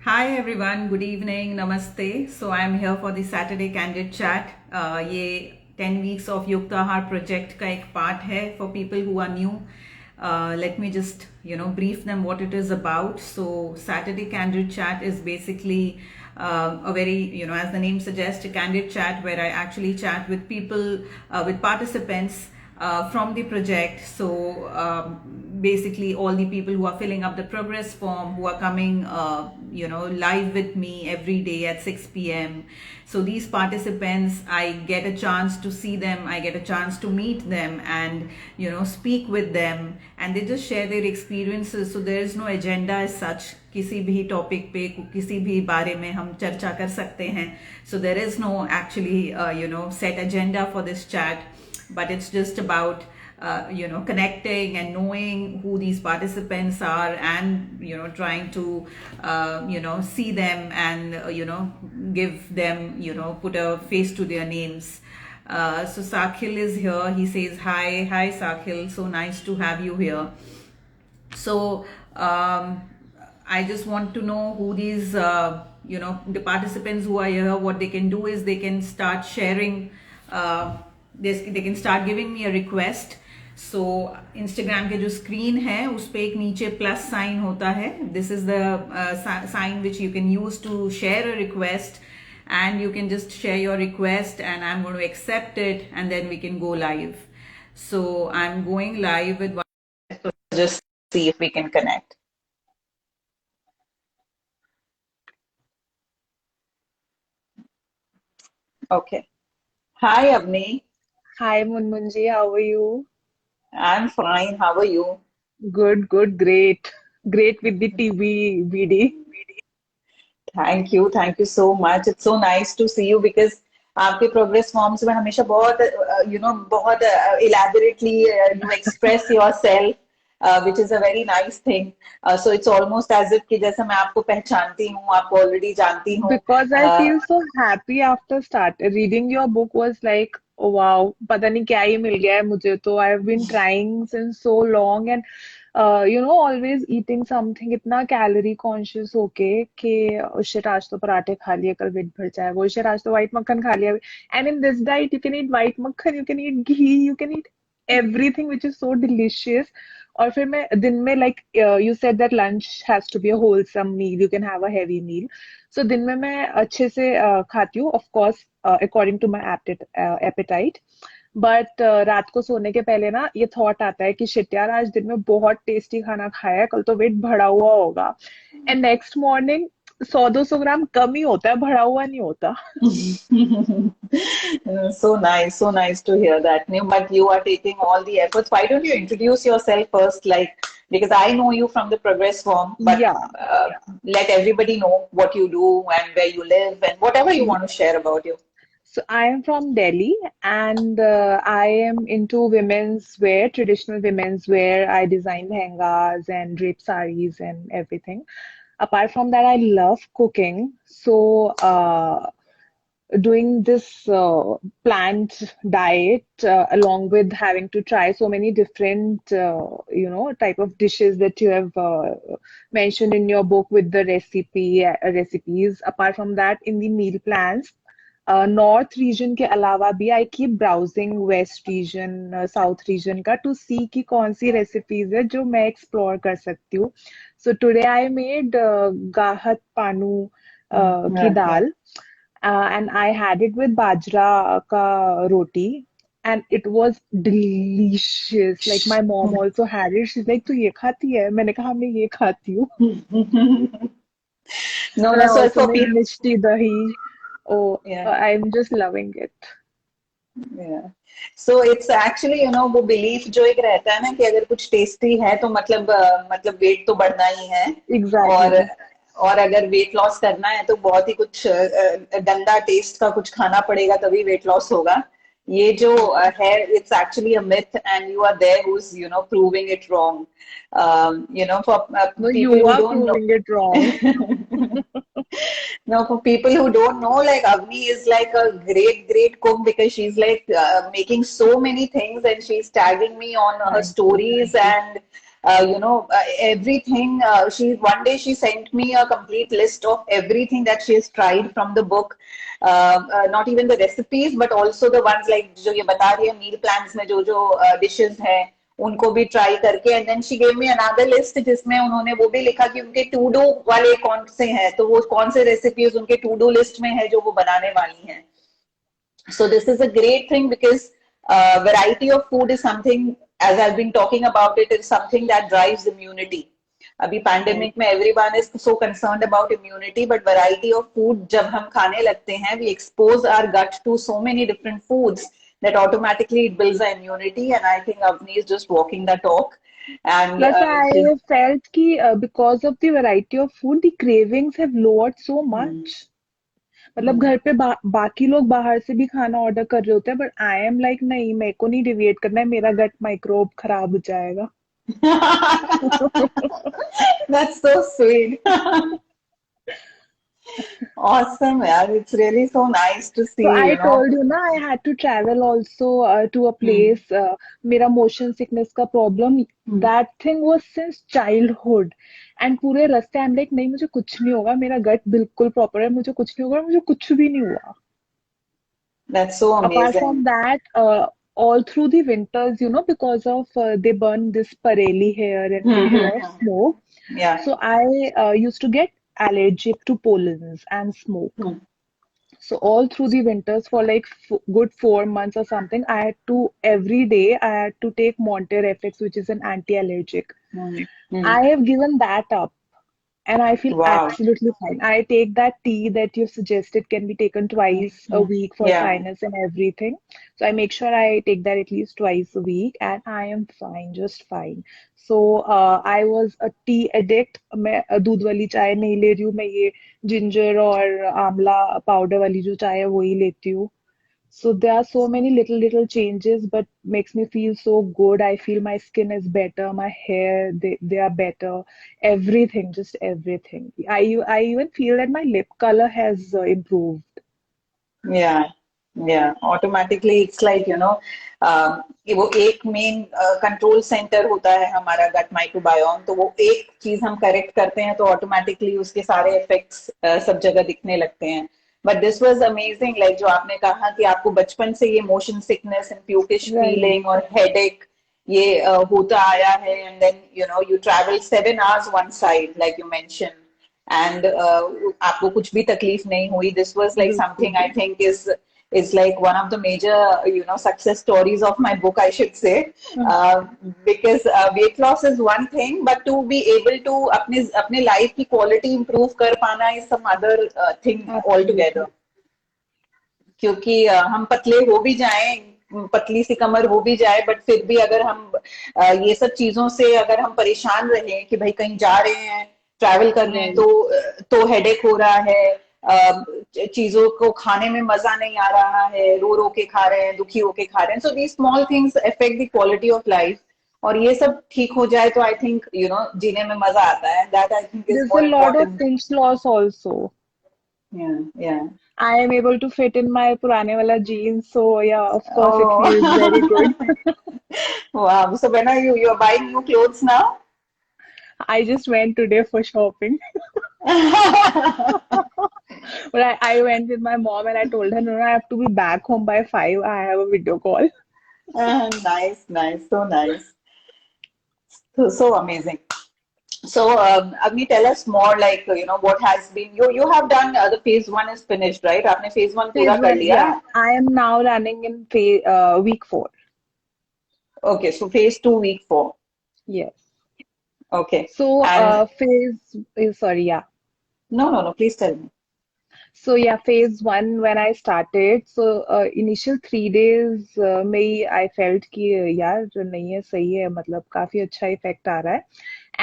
Hi everyone, good evening, namaste. So I'm here for the Saturday Candid Chat. ये 10 weeks of Yuktahaar project का एक part है for people who are new. Let me just brief them what it is about. So Saturday Candid Chat is basically a very as the name suggests, a candid chat where I actually chat with people, with participants from the project. So basically all the people who are filling up the progress form, who are coming live with me every day at 6 p.m. So these participants, I get a chance to see them, I get a chance to meet them and speak with them, and they just share their experiences. So there is no agenda as such. किसी भी topic पे किसी भी बारे में हम चर्चा कर सकते हैं. So there is no actually set agenda for this chat, but it's just about connecting and knowing who these participants are, and trying to see them and give them put a face to their names. So Sakhil is here. He says hi Sakhil, so nice to have you here. So I just want to know who these the participants who are here. What they can do is they can start sharing, they can start giving me a request. So Instagram के जो screen है उस पे एक नीचे plus sign होता है. This is the sign which you can use to share a request, and you can just share your request and I'm going to accept it, and then we can go live. So I'm going live with one, so just see if we can connect. Okay. Hi Avni. Hi Munmun ji, how are you? I'm fine. How are you? Good, good, great. Great with the TV BD. Thank you so much. It's so nice to see you because आपके progress forms में हमेशा बहुत बहुत elaborately you express yourself, which is a very nice thing. So it's almost as if कि जैसे मैं आपको पहचानती हूँ, आपको already जानती हूँ. Because I feel so happy after start reading your book was like, oh wow, पता नहीं क्या ही मिल गया है मुझे तो. I've been trying since so long and always eating something इतना कैलोरी कॉन्शियस होके कि shit आज तो पराठे खा लिए कल पेट भर जाए, वो shit आज तो white मक्खन खा लिया. And in this diet you can eat white मक्खन, you can eat ghee, you can eat everything which is so delicious. और फिर मैं दिन में like you said that lunch has to be a wholesome meal, you can have a heavy meal. So दिन में मैं अच्छे से खाती हूँ, of course according to my appetite. But रात को सोने के पहले ना ये थॉट आता है कि शिट यार आज दिन में बहुत टेस्टी खाना खाया है, कल तो वेट बढ़ा हुआ होगा. एंड नेक्स्ट मॉर्निंग 100-200 ग्राम कम ही होता है, बढ़ा हुआ नहीं होता. So nice to hear that. No, but you are taking all the efforts. Why don't you introduce yourself first, like because I know you from the progress form, but Yeah. let everybody know what you do and where you live and whatever you want to share about you. So I am from Delhi and I am into women's wear, traditional women's wear. I design lehengas and drape saris and everything. Apart from that, I love cooking. So doing this plant diet along with having to try so many different type of dishes that you have mentioned in your book with the recipes. Apart from that, in the meal plans, north region के अलावा भी I keep browsing west region, south region का, to सी कि कौन सी recipes है जो मैं explore कर सकती हूँ. सो टुडे आई मेड गाहत पानू की दाल and I had it with bajra ka roti and it was delicious. Like my mom also had it. She's like, तू ये खाती है? मैंने कहा मैं ये खाती हूँ. No, And I no. So also for made people, mishti dahi. Oh, yeah. I'm just loving it. Yeah. So it's actually वो belief जो एक रहता है ना कि अगर कुछ टेस्टी है तो मतलब वेट तो बढ़ना ही है. और Exactly. और अगर वेट लॉस करना है तो बहुत ही कुछ गंदा टेस्ट का कुछ खाना पड़ेगा तभी वेट लॉस होगा. ये जो है it's actually a myth and you are there who's proving it wrong. For No, people you who are don't know. proving it wrong. Now, for people who don't know, like Avni is like a great cook because she's like making so many things and she's tagging me on her Thank you, stories thank you. and everything. She one day she sent me a complete list of everything that she has tried from the book. Not even the recipes, but also the ones like जो ये बता रही है मील plans में जो जो dishes हैं उनको भी ट्राई करके and then she gave me another list जिसमें उन्होंने वो भी लिखा कि उनके टू डू वाले कौन से हैं तो वो कौन से रेसिपीज उनके टू डू लिस्ट में है जो वो बनाने वाली हैं. So this is a great thing because variety of food is something, as I've been talking about it, is something that drives immunity. अभी Right. पैंडेमिक में everyone is so concerned about immunity, but variety of food जब हम खाने लगते हैं, we expose our gut to so many different foods that automatically it builds our immunity. And I think Avni is just walking the talk. And Plus, I felt कि because of the variety of food, the cravings have lowered so hmm, much. मतलब hmm. घर पे बाकी लोग बाहर से भी खाना ऑर्डर कर रहे होते हैं बट आई एम लाइक नहीं मेरे को नहीं डिविएट करना है मेरा गट माइक्रोब खराब हो जाएगा. That's so sweet. Awesome, yaar. It's really so nice to So see, I you know. told you ना I had to travel also to a Hmm. place. मेरा motion sickness का problem Hmm. that thing was since childhood and पूरे रास्ते I'm like नहीं मुझे कुछ नहीं होगा मेरा gut बिल्कुल proper है मुझे कुछ नहीं होगा मुझे कुछ भी नहीं हुआ. That's so Apart amazing. from that, all through the winters, because of they burn this pareli here and Hmm, make a hmm, lot of hmm. smoke. Yeah. So I used to get allergic to pollens and smoke. Hmm. So all through the winters for like f good 4 months or something, I had to every day I had to take Monter FX, which is an anti-allergic. Hmm. Hmm. I have given that up and I feel Wow. absolutely fine. I take that tea that you've suggested can be taken twice a Hmm. week for Yeah. sinus and everything. So I make sure I take that at least twice a week and I am fine, just fine. So I was a tea addict. मैं दूध वाली चाय नहीं ले रही हूँ मैं ये जिंजर और आंवला पाउडर वाली जो चाय है वही लेती हूँ. So there are so many little changes, but makes me feel so good. I feel my skin is better, my hair they are better, everything, just everything. I even feel that my lip color has improved. Yeah. Yeah. Automatically, it's like, कि वो एक main control centre होता है हमारा gut microbiome तो वो एक चीज हम करेक्ट करते हैं तो ऑटोमेटिकली उसके सारे इफेक्ट्स सब जगह दिखने लगते हैं. But this was amazing like जो आपने कहा कि आपको बचपन से ये motion sickness and pukish Right. Feeling और हेडेक ये होता आया है and then you travel 7 hours one side like you mention and आपको कुछ भी तकलीफ नहीं हुई. दिस वाज लाइक बिल्कुल समथिंग आई भी. Think is like one of the major success stories of my book, I should say. Because weight loss is one thing but to be able to अपने life की quality improve कर पाना is some other thing altogether. Absolutely. क्योंकि हम पतले हो भी जाएं पतली सी कमर हो भी जाए बट फिर भी अगर हम ये सब चीजों से अगर हम परेशान रहे कि भाई कहीं जा रहे हैं ट्रैवल कर रहे हैं Right. तो हेडेक हो रहा है चीजों को खाने में मजा नहीं आ रहा है रो रो के खा रहे हैं दुखी होके खा रहे हैं so the small things affect the quality of life और ये सब ठीक हो जाए तो आई थिंक जीने में मजा आता है that I think is There's a more lot of important. inch loss also. या या I am able to fit in my पुराने वाला jeans, so yeah, of course it Oh, feels very good. wow. So when are you're buying new clothes now? I just went today for shopping. But I went with my mom and I told her, no, no, I have to be back home by 5. I have a video call. Nice, nice, so nice. So amazing. So, Agni, tell us more like, what has been, you have done, the phase one is finished, right? आपने phase one पूरा Phase कर one, लिया yeah. है? I am now running in week 4. Okay, so phase two, week four. Yes. Okay. So And sorry, yeah. no, no, no, please tell me. So yeah, phase one when I started, so initial 3 days में ही I felt कि यार जो नहीं है सही है मतलब काफी अच्छा इफेक्ट आ रहा है.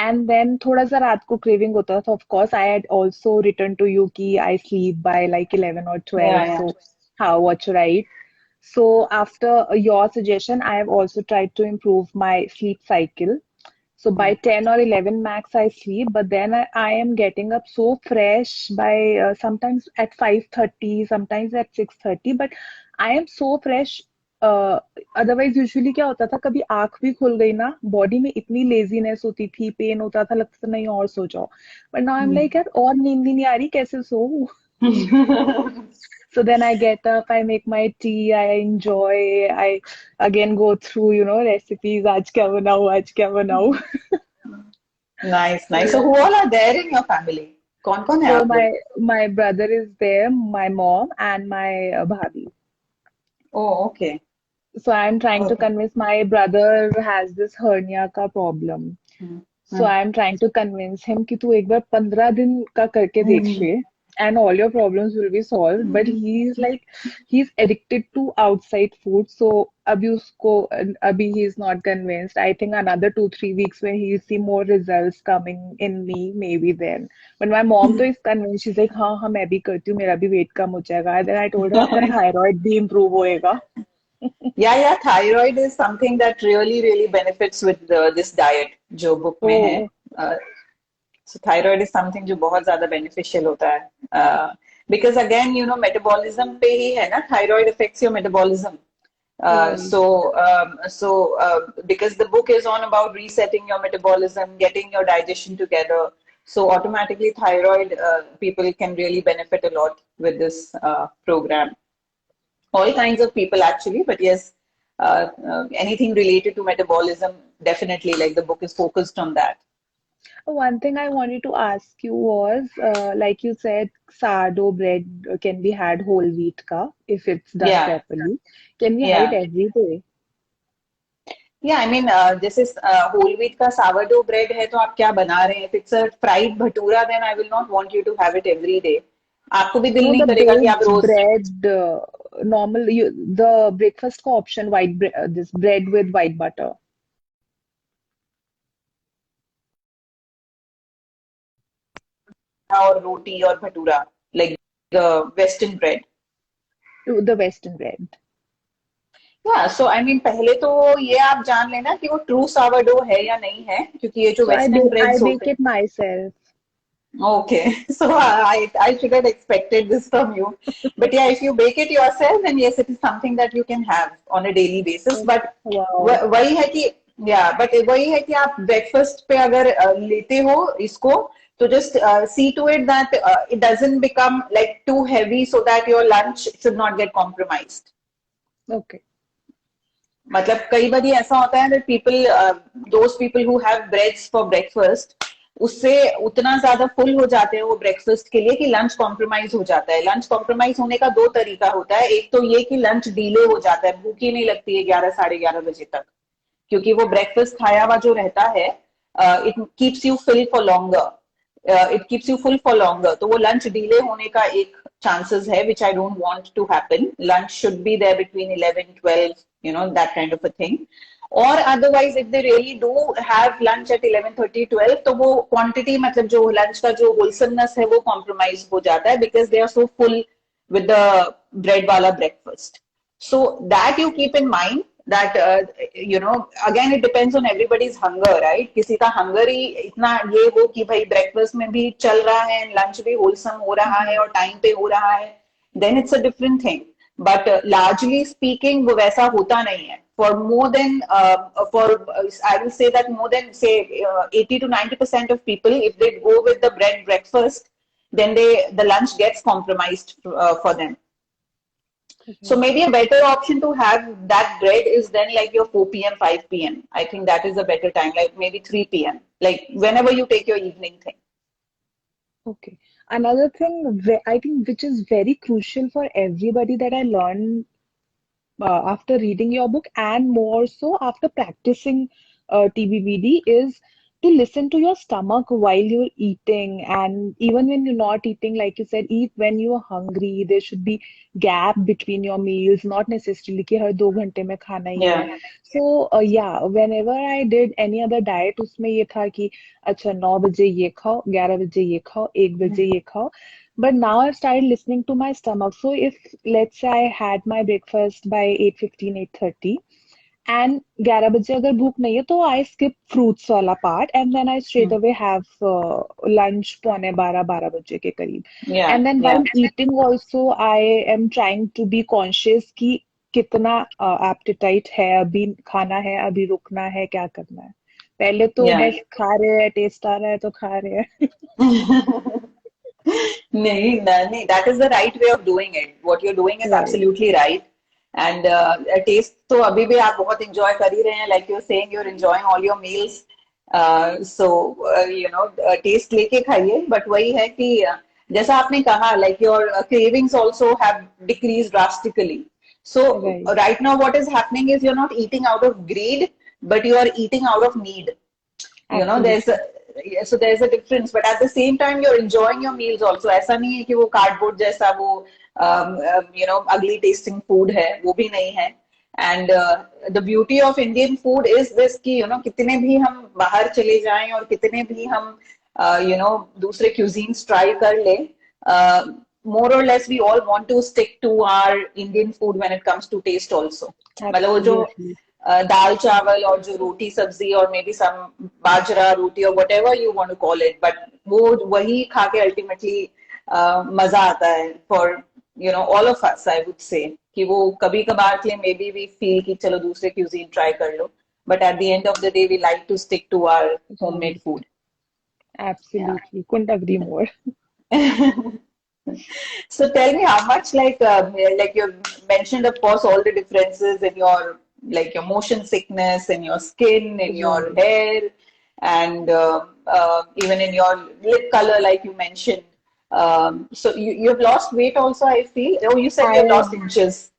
And then थोड़ा सा रात को craving होता था. Of course, I had also written to you कि I sleep by like 11 or Yeah, 12. yeah. So what should I eat? So after your suggestion, I have also tried to improve my sleep cycle. So by 10 or 11 max, I sleep, but then I am getting up so fresh by sometimes at 5:30, sometimes at 6:30, but I am so fresh otherwise usually क्या होता था, कभी आंख भी खुल गई ना, body में इतनी लेजीनेस होती थी, पेन होता था, लगता था नहीं और सो जाओ, but now I am like यार और नींद ही नहीं आ रही, कैसे सो. So then I get up, I make my tea, I enjoy, I again go through, recipes. आज क्या बनाऊं, आज क्या बनाऊं. Nice, So nice. So yeah. who all are there in your family? कौन है So आप लोग? my brother is there, my mom and my bhabhi. Oh, okay. So I'm trying to Okay. convince, my brother has this hernia का problem. Hmm. So I'm trying to convince him कि तू एक बार 15 दिन का करके देख Hmm. ले, and all your problems will be solved. But he's like, he's addicted to outside food. So अभी he's not convinced. I think another 2-3 weeks when he'll see more results coming in me, maybe then. But my mom तो is convinced. She's like, हाँ हाँ मैं भी करती हूँ, मेरा भी weight कम हो जाएगा. Then I told her आपका thyroid भी improve होएगा. Yeah, thyroid is something that really benefits with this diet जो book में है. Oh, Uh, so thyroid is something जो बहुत ज़्यादा beneficial होता है. Because again, metabolism पे ही है ना, thyroid affects your metabolism. right. Because the book is on about resetting your metabolism, getting your digestion together. So automatically thyroid people can really benefit a lot with this program. All kinds of people actually, but yes, anything related to metabolism, definitely, like the book is focused on that. One thing I wanted to ask you was, like you said, sourdough bread can be had whole wheat ka if it's done Yeah, properly. Can we have it yeah. every day? Yeah, I mean, जैसे whole wheat का sourdough bread है तो आप क्या बना रहे हैं? If it's a fried bhatura, then I will not want you to have it every day. आपको भी दिल No, नहीं the करेगा कि आप baked rose bread, the breakfast का option, white bread, this bread with white butter. और रोटी और bhatura, like the Western bread. The Western bread. Yeah, so I mean, पहले तो ये आप जान लेना कि वो true sourdough है या नहीं है, क्योंकि ये जो So Western I breads होते bake हैं. it myself. Okay, so I should have expected this from you. But yeah, if you bake it yourself, then yes, it is something that you can have on a daily basis. Oh, But wow. वही है कि but वही है कि आप breakfast पे अगर लेते हो इसको, तो just see to it that it doesn't become like too heavy so that your lunch should not get compromised. Okay. मतलब कई बार ऐसा होता है that those people who have breads for breakfast, उससे उतना ज्यादा फुल हो जाते हैं वो ब्रेकफास्ट के लिए कि लंच कॉम्प्रोमाइज हो जाता है. लंच कॉम्प्रोमाइज होने का दो तरीका होता है. एक तो ये कि लंच डिले हो जाता है, भूख ही नहीं लगती है 11 साढ़े 11 बजे तक, क्योंकि वो ब्रेकफास्ट खाया हुआ जो रहता है, it keeps you fill for longer. तो वो लंच डिले होने का एक chances है, which I don't want to happen. Lunch should be there between 11, 12, that kind of a thing. Or otherwise, if they really do have lunch at 11:30, 12, तो वो quantity, मतलब जो lunch का जो wholesomeness है वो compromise हो जाता है, because they are so full with the bread वाला breakfast. So that you keep in mind that again it depends on everybody's hunger, right? किसी का hunger ही इतना ये हो कि भाई breakfast में भी चल रहा है, lunch भी wholesome हो रहा है और time पे हो रहा है, then it's a different thing. But largely speaking वो वैसा होता नहीं है. For more than I will say that more than say 80 to 90% of people, if they go with the bread breakfast, then the lunch gets compromised for them. So maybe a better option to have that bread is then like your 4 p.m., 5 p.m. I think that is a better time, like maybe 3 p.m. Like whenever you take your evening thing. Okay. Another thing, I think, which is very crucial for everybody that I learned after reading your book, and more so after practicing TBBD, is to listen to your stomach while you're eating, and even when you're not eating, like you said, eat when you're hungry. There should be gap between your meals, not necessarily कि हर 2 घंटे में खाना ही है. Yeah. So yeah, whenever I did any other diet, उसमें ये था कि अच्छा 9 बजे ये खाओ, 11 बजे ये खाओ, 1 बजे ये खाओ. But now I've started listening to my stomach. So if, let's say, I had my breakfast by 8:15, 8:30, and 11 बजे अगर भूख नहीं है, तो I skip fruits वाला part, and then I straight away have lunch पौने 12 बजे के करीब. Yeah. And then Yeah. while eating also, I am trying to be conscious कि कितना एप्टिटाइट है, अभी खाना है, अभी रुकना है, क्या करना है। पहले तो Yeah. बस खा रहे हैं, टेस्ट आ रहा है तो खा रहे हैं। नहीं नहीं, that is the right way of doing it. What you're doing is right, absolutely right. And taste तो अभी भी आप बहुत enjoy कर ही रहे हैं. Like you're saying, you're enjoying all your meals. So taste लेके खाइए. But वही है कि जैसा आपने कहा, like your cravings also have decreased drastically. So right, right now, what is happening is you're not eating out of greed, but you are eating out of need. There's a absolutely. yeah, so there's a difference, but at the same time you're enjoying your meals also. ऐसा नहीं है कि वो cardboard जैसा वो ugly tasting food है, वो भी नहीं है. And the beauty of Indian food is this कि कितने भी हम बाहर चले जाएं और कितने भी हम दूसरे cuisines try कर लें, more or less we all want to stick to our Indian food when it comes to taste also. मतलब वो जो एब्सोल्युटली। दाल चावल और जो रोटी सब्जी और may be some bajra roti और whatever you want to call it, but वो वही खा के अल्टीमेटली मजा आता है for all of us. I would say कि वो कभी कभार के लिए मे बी वी फील कि चलो दूसरे क्यूजीन ट्राई कर लो, but at the end of the day we like to stick to our homemade right, food. Absolutely, couldn't agree more. So tell me how much like you mentioned, of course, all the differences in your like your motion sickness, in your skin, in your right, hair, and even in your lip color, like you mentioned. So you've lost weight also, I feel. Oh, you said you've I lost inches.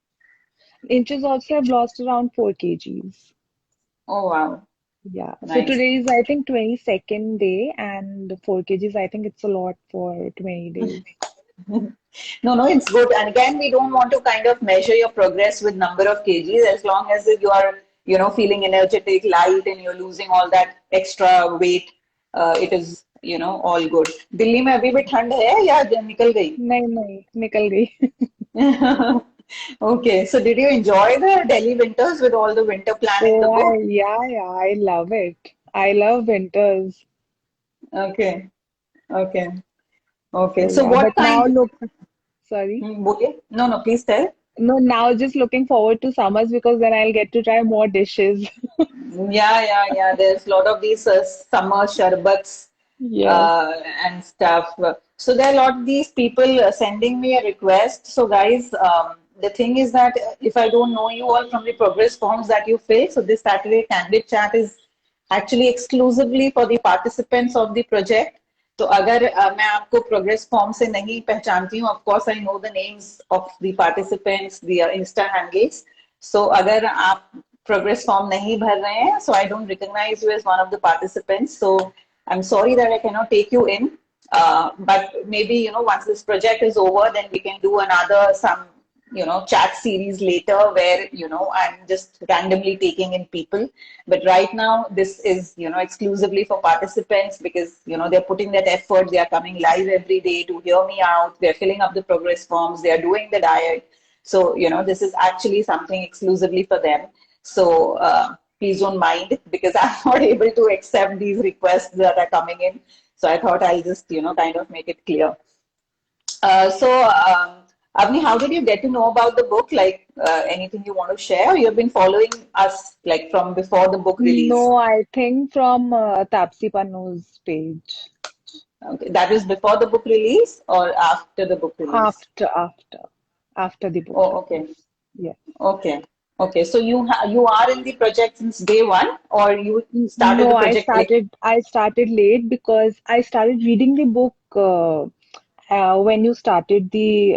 inches also I've lost around 4 kgs. Oh wow, Yeah. So nice. today is I think 22nd day and 4 kgs. I think it's a lot for 20 days. No, no, it's good. And again, we don't want to kind of measure your progress with number of kgs, as long as you are, feeling energetic, light, and you're losing all that extra weight. It is, all good. Delhi में अभी भी ठंड है या निकल गई? नहीं नहीं, निकल गई। Okay, so did you enjoy the Delhi winters with all the winter plan in the Oh, book? yeah, I love it. I love winters. Okay, okay, okay. So So yeah, what but now kind? look, sorry. बोलिए? No, no, please tell. No, now just looking forward to summers because then I'll get to try more dishes. Yeah, yeah, yeah. There's a lot of these summer sharbats Yes. uh, and stuff. So there are a lot of these people sending me a request. So guys, the thing is that if I don't know you all from the progress forms that you fill, so this Saturday candid chat is actually exclusively for the participants of the project. तो अगर मैं आपको progress form से नहीं पहचानती हूँ, of course I know the names of the participants, the insta handles. So अगर आप प्रोग्रेस फॉर्म नहीं भर रहे हैं, so I don't recognize you as one of the participants. So I'm sorry that I cannot take you in. But maybe, once this project is over, then we can do another some chat series later where I'm just randomly taking in people. But right now this is exclusively for participants, because they're putting that effort, they are coming live every day to hear me out, they're filling up the progress forms, they are doing the diet. So this is actually something exclusively for them. So please don't mind, because I'm not able to accept these requests that are coming in. So I thought I'll just kind of make it clear. So, Avni, how did you get to know about the book? Like, anything you want to share? Or you've been following us like from before the book release? No, I think from Tapsi Pannu's page. Okay, that is before the book release or after the book release? After, after, after the book Oh, okay, release. Yes. okay, okay. So you are in the project since day one, or you started No, the I project late? started I started late because I started reading the book when you started the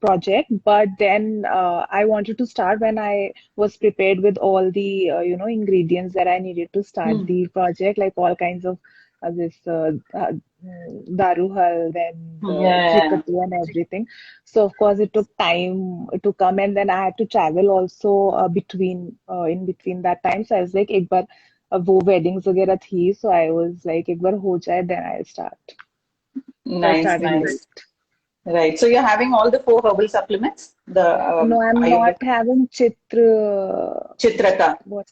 project, but then I wanted to start when I was prepared with all the ingredients that I needed to start Hmm. the project, like all kinds of this daru hal, then the Yeah. chikatu and everything. So of course it took time to come, and then I had to travel also in between that time. So I was like, एक बार अब वो weddings वगैरह थी, so I was like एक बार हो जाए then I'll start. So I Nice, started late. nice. Right. So you're having all the four herbal supplements, the No, I'm not Ayurveda, having Chitrata. what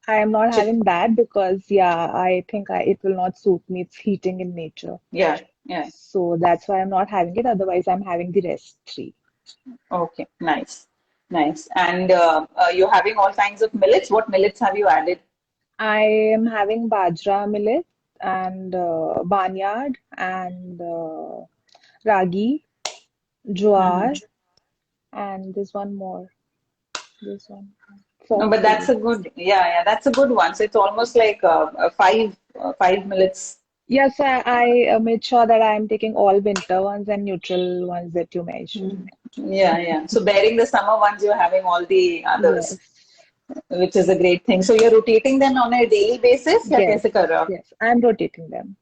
I am not Chit having that because yeah, I think it will not suit me. It's heating in nature. Yeah, yeah. So that's why I'm not having it. Otherwise, I'm having the rest three. Okay, nice. Nice. And you're having all kinds of millets. What millets have you added? I am having bajra millet and barnyard and ragi, Hmm. jowar, and there's one more. This one, No, but that's foxtail. a good, yeah, yeah, that's a good one. So it's almost like five millets. Yes, I made sure that I am taking all winter ones and neutral ones that you mentioned. Hmm. Yeah, yeah. So bearing the summer ones, you're having all the others, Yes, which is a great thing. So you're rotating them on a daily basis, या yes, कैसे कर रहे हो आप? yes. I'm rotating them.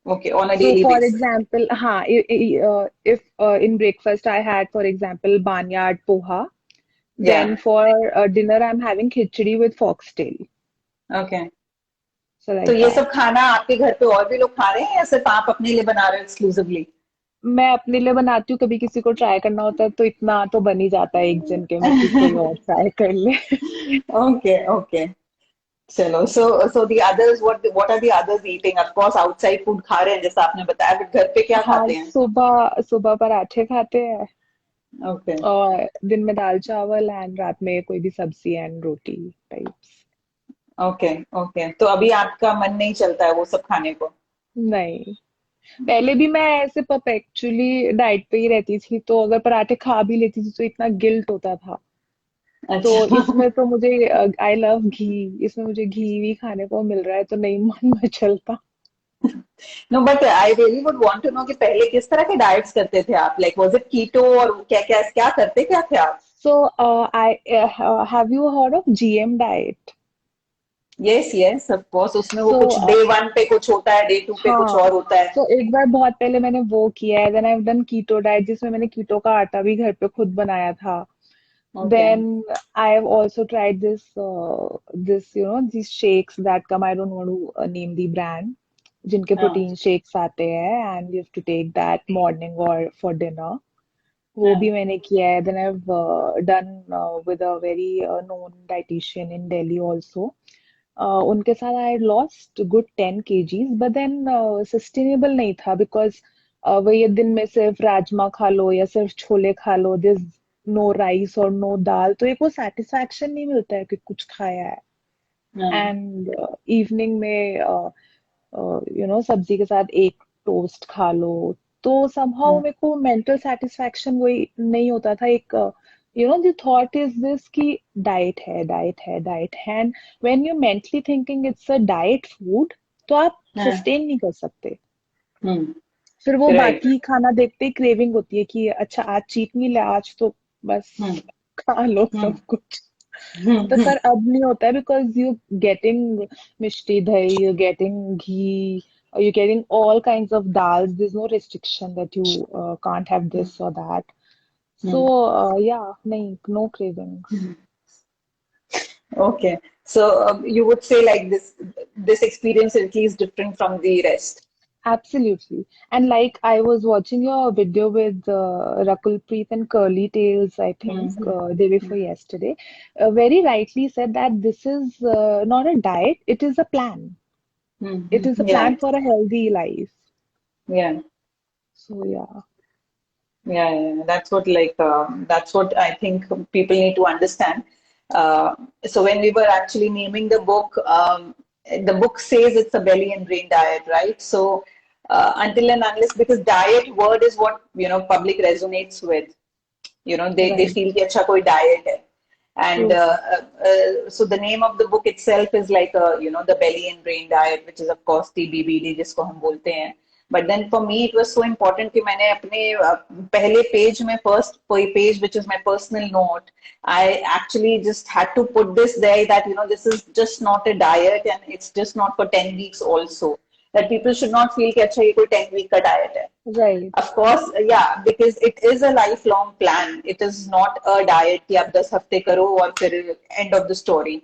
Okay, on a So, daily for basis. example, if in breakfast I had, for example, barnyard poha, then Yeah. for dinner I'm having khichdi with foxtail. Okay. So तो like ये that. सब खाना आपके घर पे और भी लोग खा रहे हैं या सिर्फ आप अपने लिए बना रहे हो एक्सक्लूसिवली? मैं अपने लिए बनाती हूँ, कभी किसी को ट्राई करना होता है तो इतना तो बन ही जाता है एक जन के में कि कोई और ट्राई कर ले। Okay, okay. चलो, so the others, what are the others eating? Of course, outside food खा रहे हैं जैसा आपने बताया, but घर पे क्या हाँ, खाते हैं? सुबह सुबह पराठे खाते हैं Okay, और दिन में दाल चावल एंड रात में कोई भी सब्जी and roti types. okay, okay. तो अभी आपका मन नहीं चलता है वो सब खाने को? नहीं, पहले भी मैं ऐसे परपेचुअली डाइट पे ही रहती थी, तो अगर पराठे खा भी लेती थी तो इतना गिल्ट होता था। तो अच्छा. इसमें तो मुझे आई लव घी, इसमें मुझे घी भी खाने को मिल रहा है तो नहीं मन में चलता। No, but I really would want to know कि पहले किस तरह के डाइट्स करते थे आप? Like was it keto और क्या क्या क्या करते क्या थे आप? So I have you heard of GM diet? Yes, yes, of course. उसमें वो सो कुछ डे वन पे कुछ होता है, डे टू पे कुछ हाँ, और होता है. तो एक बार बहुत पहले मैंने वो किया है, then I have done keto diet जिसमें मैंने कीटो का आटा भी घर पे खुद बनाया था। Okay. Then I have also tried this these shakes that come. I don't want to name the brand. जिनके हाँ, प्रोटीन शेक्स आते हैं and you have to take that morning or for dinner. वो भी हाँ, मैंने किया है. Then I've done with a very known dietitian in Delhi also. उनके साथ I had lost good 10 kgs, but then sustainable नहीं था because वही दिन में सिर्फ राजमा खा लो या सिर्फ छोले खा लो, दिस नो राइस और नो दाल, तो एक वो सेटिस्फैक्शन नहीं मिलता है कि कुछ खाया है. हाँ, एंड इवनिंग में सब्जी के साथ एक टोस्ट खा लो, तो समहाउ हाँ, मेरे को मेंटल सेटिस्फैक्शन वही नहीं होता था. एक द थॉट इज दिस कि डाइट है, डाइट है, डाइट है, and when you mentally thinking it's a diet food, तो आप हाँ, सस्टेन नहीं कर सकते. हम्म, फिर वो राइट. बाकी खाना देखते ही क्रेविंग होती है कि अच्छा आज चीट मील है, आज तो बस हम्म, खा लो हम्म, सब कुछ. तो हम्म, पर अब नहीं होता है because you getting mishti dahi, you getting ghee, you getting all kinds of dals. There is no restriction that you can't have this और दैट. So hmm. या नहीं, no cravings. Okay. So you would say like this experience is at least different from the rest. Absolutely. And like I was watching your video with Rakul Preet and Curly Tails, I think, Mm-hmm. day before yesterday, very rightly said that this is not a diet, it is a plan. It is a Mm-hmm. plan Yeah, for a healthy life. yeah, So, yeah. yeah, yeah. That's what I think people need to understand. So when we were actually naming the book says it's a belly and brain diet, right? So until and unless, because diet word is what public resonates with. They Right. feel कि अच्छा कोई diet है. And True. so the name of the book itself is like the belly and brain diet, which is of course the BBD जिसको हम बोलते हैं. But then for me it was so important कि मैंने अपने पहले page में first page which is my personal note, I actually just had to put this there that this is just not a diet and it's just not for 10 weeks also. That people should not feel कि अच्छा ये कोई 10 week का diet है. Right. Of course, yeah, because it is a lifelong plan. It is not a diet कि आप 10 हफ्ते करो और फिर end of the story.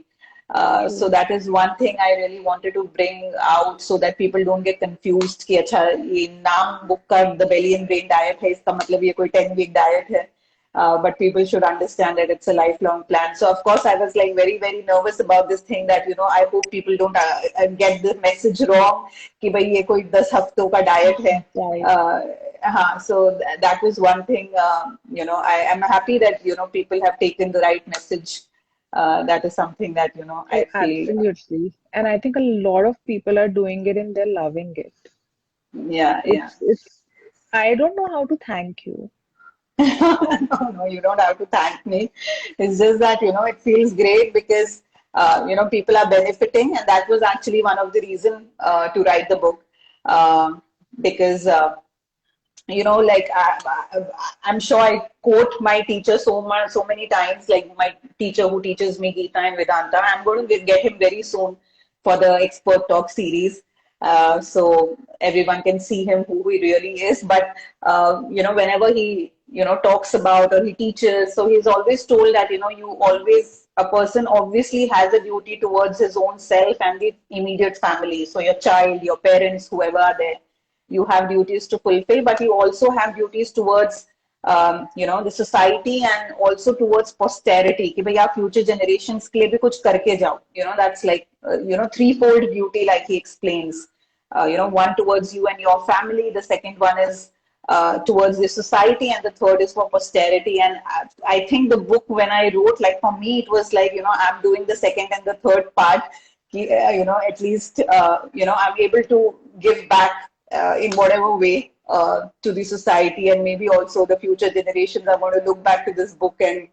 So True. that is one thing I really wanted to bring out so that people don't get confused कि अच्छा ये नाम बुक का the belly and brain diet है, इसका मतलब ये कोई 10 week diet है. but people should understand that it's a lifelong plan. So of course I was like very, very nervous about this thing that, I hope people don't get the message wrong कि भाई ये कोई 10 हफ्तों का diet है. Right. So that was one thing, I am happy that, people have taken the right message. That is something that, Oh, I feel, absolutely. And I think a lot of people are doing it and they're loving it. yeah, yeah. I don't know how to thank you. No, you don't have to thank me. It's just that, it feels great because, people are benefiting. And that was actually one of the reasons to write the book. Because, like I'm sure I quote my teacher so many times, like my teacher who teaches me Gita and Vedanta. I'm going to get him very soon for the Expert Talk series. So everyone can see him who he really is. But, whenever he, talks about or he teaches, so he's always told that, a person obviously has a duty towards his own self and the immediate family. So your child, your parents, whoever are there, you have duties to fulfill, but you also have duties towards, the society and also towards posterity. कि भाई आप future generations के लिए भी कुछ करके जाओ. That's like, threefold duty, like he explains. One towards you and your family. The second one is towards the society, and the third is for posterity. And I think the book, when I wrote, like for me, it was like, I'm doing the second and the third part. At least, I'm able to give back in whatever way to the society, and maybe also the future generations are going to look back to this book and,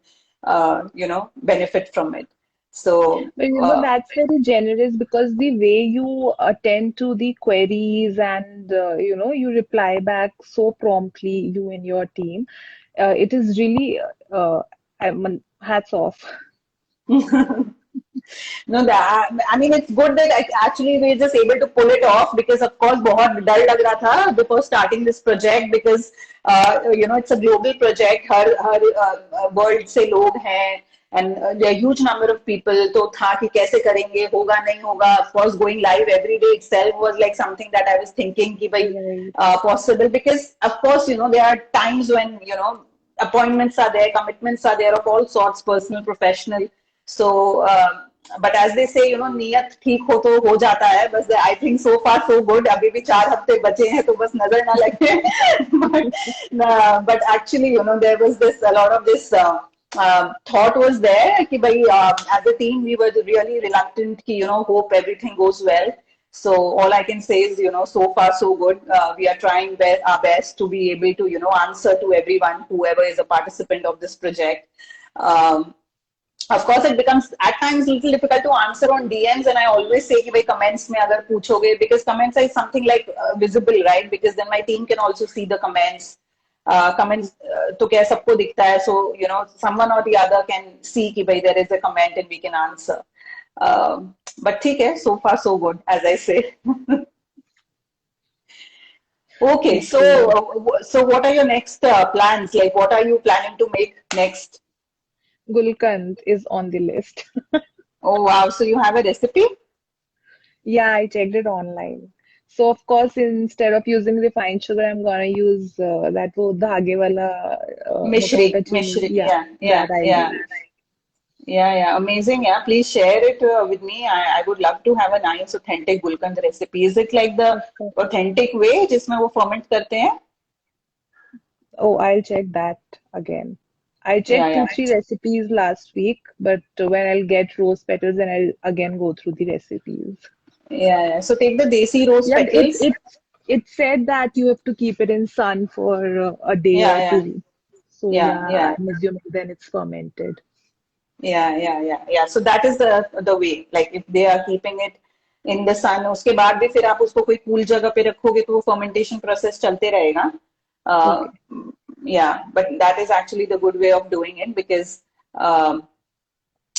benefit from it. So, But that's very generous because the way you attend to the queries and you reply back so promptly, you and your team, it is really hats off. no, I mean, it's good that actually we're just able to pull it off because, of course, बहुत डर लग रहा था before starting this project because, it's a global project. Her world से लोग हैं and there are huge number of people. तो था कि कैसे करेंगे, होगा नहीं होगा. Of course, going live every day itself was like something that I was thinking कि भाई Right. possible because, of course, there are times when, appointments are there, commitments are there of all sorts, personal, professional. So, but as they say, नियत ठीक हो तो हो जाता है. बस I think so far so good. अभी भी 4 हफ्ते बचे हैं तो बस नजर ना लगे. But actually, there was a lot of this thought was there कि भाई as a team we were really reluctant कि, hope everything goes well. So all I can say is, so far so good. We are trying our best to be able to, answer to everyone, whoever is a participant of this project. Of course, it becomes at times a little difficult to answer on DMs, and I always say कि भाई comments में अगर पूछोगे, because comments is something like visible, right? Because then my team can also see the comments. Comments तो क्या सबको दिखता है, so someone or the other can see कि भाई there is a comment and we can answer. But ठीक है, so far so good, as I say. Okay, so what are your next plans? Like, what are you planning to make next? Gulkand is on the list. Oh wow! So you have a recipe? Yeah, I checked it online. So of course, instead of using refined sugar, I'm gonna use that wo dhage wala mota mota chini. Yeah, yeah, that I yeah, use. yeah. Amazing. Yeah, please share it with me. I would love to have a nice authentic Gulkand recipe. Is it like the Of course. authentic way जिसमें वो ferment करते हैं? Oh, I'll check that again. I checked Yeah. 2, 3 recipes last week, but when I'll get rose petals, then I'll again go through the recipes. Yeah. So take the desi rose Yeah, petals. it said that you have to keep it in sun for a day or Yeah. two. So Yeah. yeah, I'm assuming then it's fermented. Yeah. So that is the way. Like if they are keeping it in the sun, उसके बाद भी फिर आप उसको कोई cool जगह पे रखोगे तो वो fermentation process चलते रहेगा. Okay. Yeah, but that is actually the good way of doing it because,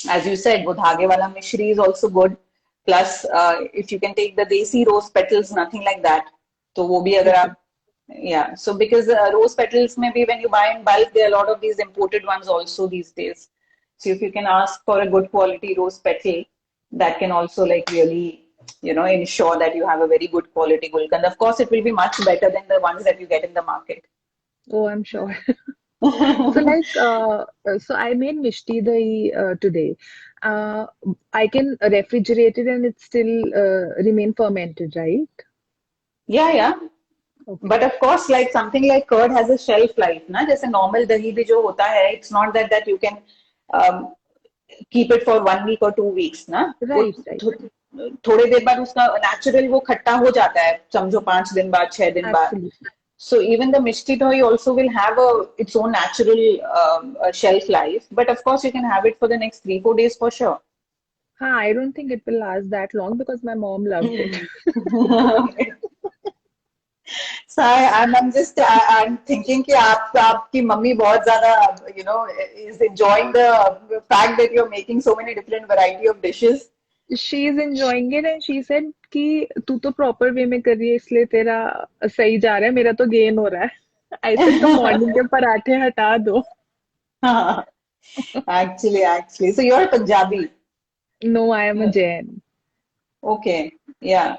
as you said, वो धागे वाला mishri is also good. Plus, if you can take the desi rose petals, nothing like that. तो वो भी अगर आप, yeah. So because rose petals maybe when you buy in bulk, there are a lot of these imported ones also these days. So if you can ask for a good quality rose petal, that can also like really, ensure that you have a very good quality gulkand. Of course, it will be much better than the ones that you get in the market. Oh, I'm sure. So like, so I made mishti dahi today. Uh, I can refrigerate it and it still remain fermented, right? Yeah, yeah. But Okay. of course, like something like curd has a shelf life, ना जैसे normal दही भी जो होता है, it's not that you can um, keep it for 1 week or 2 weeks, ना वो Right, right. थोड़े देर बाद उसका नेचुरल वो खट्टा हो जाता है, समझो 5 दिन बाद 6 दिन बाद. Absolutely. So even the mishti doi also will have its own natural shelf life, but of course you can have it for the next 3 4 days for sure. Huh, I don't think it will last that long because my mom loved it. So I'm just I'm thinking कि आपकी mummy बहुत ज़्यादा is enjoying the fact that you're making so many different variety of dishes. She is enjoying it and she said कि तू तो proper way में कर रही है इसलिए तेरा सही जा रहा है मेरा तो गेन हो रहा है. I said तो मॉर्निंग के पराठे हटा दो. Actually, so you're Punjabi. No, I am a Jain. Okay, yeah,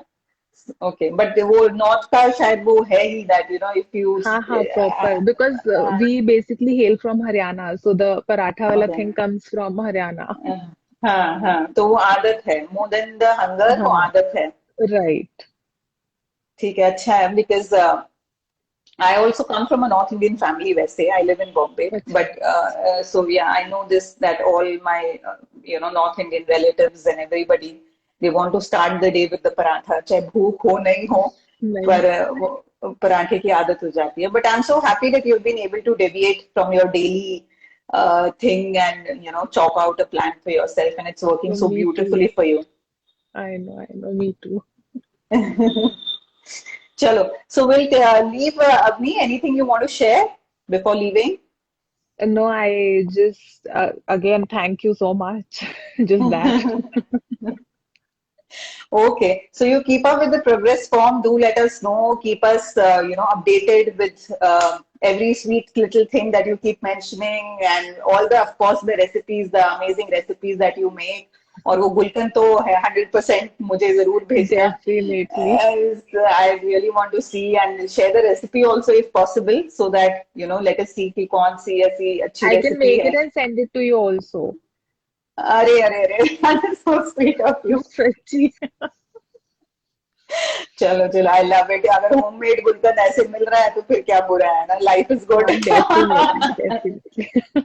okay, but वो नॉर्थ का शायद वो है ही that if you हाँ हाँ proper because we basically hail from Haryana so the paratha wala okay. thing comes from Haryana. हाँ हाँ तो वो आदत है more than the hunger वो हाँ आदत है. right. ठीक है अच्छा है because I also come from a North Indian family वैसे I live in Bombay अच्छा. but so yeah I know this that all my North Indian relatives and everybody they want to start the day with the paratha चाहे भूख हो नहीं हो नहीं. पर वो पराठे की आदत हो जाती है. But I'm so happy that you've been able to deviate from your daily thing and chalk out a plan for yourself and it's working So so me too. beautifully for you. I know, me too. Chalo. So we'll leave Avni. Anything you want to share before leaving? No, I just again thank you so much. Just that. Okay. So you keep up with the progress form. Do let us know. Keep us, updated with every sweet little thing that you keep mentioning and all the, of course, the recipes, the amazing recipes that you make. और वो गुलकन तो है 100% मुझे जरूर भेजना. Definitely. I really want to see and share the recipe also if possible so that let us see कि कौन सी ऐसी अच्छी I can recipe make it है. and send it to you also. अरे अरे अरे that is so sweet of you. Spreadsheet. चलो चलो आई लव इट. अगर होममेड गुलकंद ऐसे मिल रहा है तो फिर क्या बुरा है ना. Life is good. Definitely, definitely.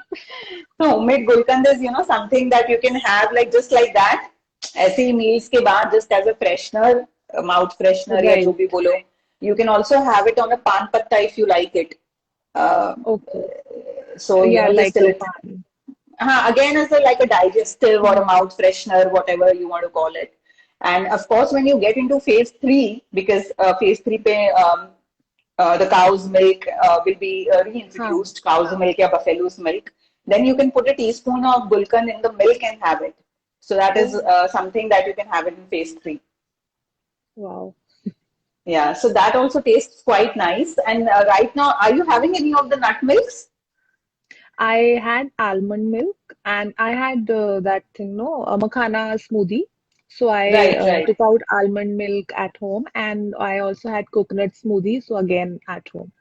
तो homemade gulkand is something that you can have like just like that ऐसे ही मील्स के बाद just as a freshener mouth freshener या जो Right. भी बोलो. You can also have it on a paan patta if you like it. Okay. So Yeah, just like a a little. pan. Again, as like a digestive or a mouth freshener, whatever you want to call it. And of course, when you get into phase three, because phase three, the cow's milk will be Huh. reintroduced, cow's milk or buffalo's milk, then you can put a teaspoon of gulkan in the milk and have it. So that is Oh, something that you can have it in phase three. wow. Yeah, so that also tastes quite nice. And right now, are you having any of the nut milks? I had almond milk and I had that thing, no, a makhana smoothie. So I Right, right. took out almond milk at home and I also had coconut smoothie. So again at home.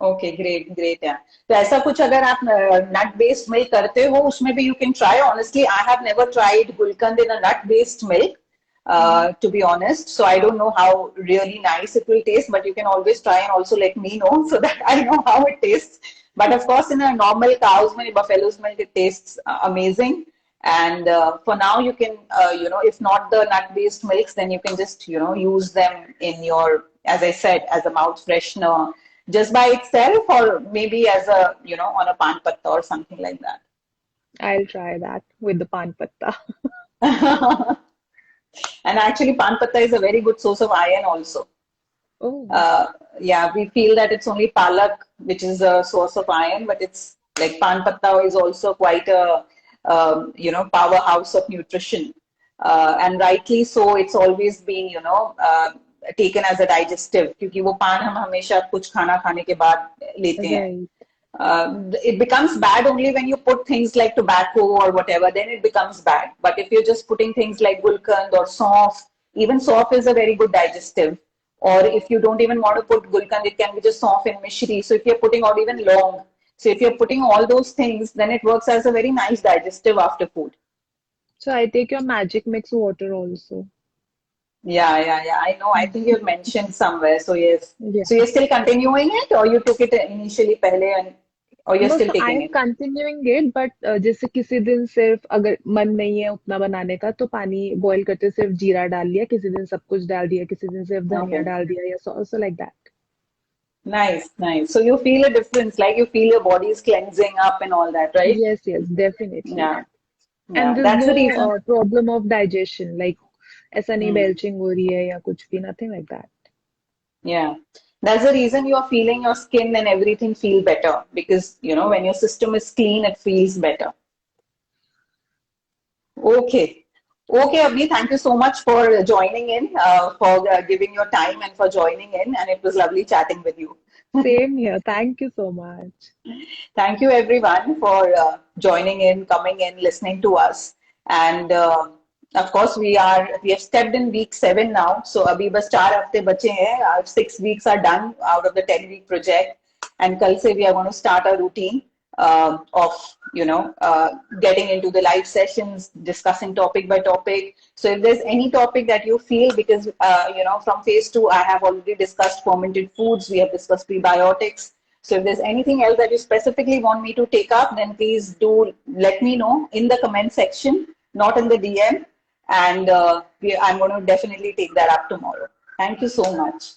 Okay great great है. तो ऐसा कुछ अगर आप नट based milk करते हो उसमें भी you can try. Honestly I have never tried gulkand in a nut based milk Mhm. to be honest, so I don't know how really nice it will taste, but you can always try and also let me know so that I know how it tastes. But of course in a normal cow's milk, buffalo's milk, it tastes amazing. And for now you can if not the nut based milks, then you can just use them in your, as I said, as a mouth freshener just by itself or maybe as a on a pan patta or something like I'll try that with the pan patta. that. And actually pan patta is a very good source of iron also. Oh, uh, yeah, we feel that it's only palak which is a source of iron, but it's like pan patta is also quite a powerhouse of nutrition. And rightly so, it's always been taken as a digestive क्योंकि वो पान हम हमेशा कुछ खाना खाने के बाद लेते हैं. right. It becomes bad only when you put things like tobacco or whatever, then it becomes bad. But if you're just putting things like gulkand or saunf, even saunf is a very good digestive. Or if you don't even want to put gulkand, it can be just saunf and mishri. So if you're putting out even long, So if you're putting all those things, then it works as a very nice digestive after food. So I take your magic mix water also. Yeah. I know. I think you've mentioned somewhere. So yes. Yeah. So you're still continuing it, or you took it initially pehle and, or you're No, still so I taking am it? continuing it, but जैसे किसी दिन सिर्फ अगर मन नहीं है उतना बनाने का तो पानी बॉईल करते सिर्फ जीरा डाल लिया, किसी दिन सब कुछ डाल दिया, किसी दिन सिर्फ धनिया Okay. डाल दिया या so like that. Nice. So you feel a difference, like you feel your body is cleansing up and all that, right? Yes, definitely. Yeah. And Yeah. there's That's the no reason. problem of digestion, like ऐसा नहीं Hmm. belching हो रही है या कुछ भी, nothing like that. Yeah. That's the reason you are feeling your skin and everything feel better because, when your system is clean, it feels better. Okay. Okay, Abhi, thank you so much for joining in, for giving your time and for joining in. And it was lovely chatting with you. Same here. Thank you so much. Thank you everyone for joining in, coming in, listening to us. And of course, we have stepped in week 7 now. So abhi bas 4 hafte bache hain. Our 6 weeks are done out of the 10-week project. And kal se we are going to start a routine of getting into the live sessions, discussing topic by topic. So if there's any topic that you feel, because from phase 2 I have already discussed fermented foods, we have discussed prebiotics. So if there's anything else that you specifically want me to take up, then please do let me know in the comment section, not in the DM. And I'm going to definitely take that up tomorrow. Thank you so much.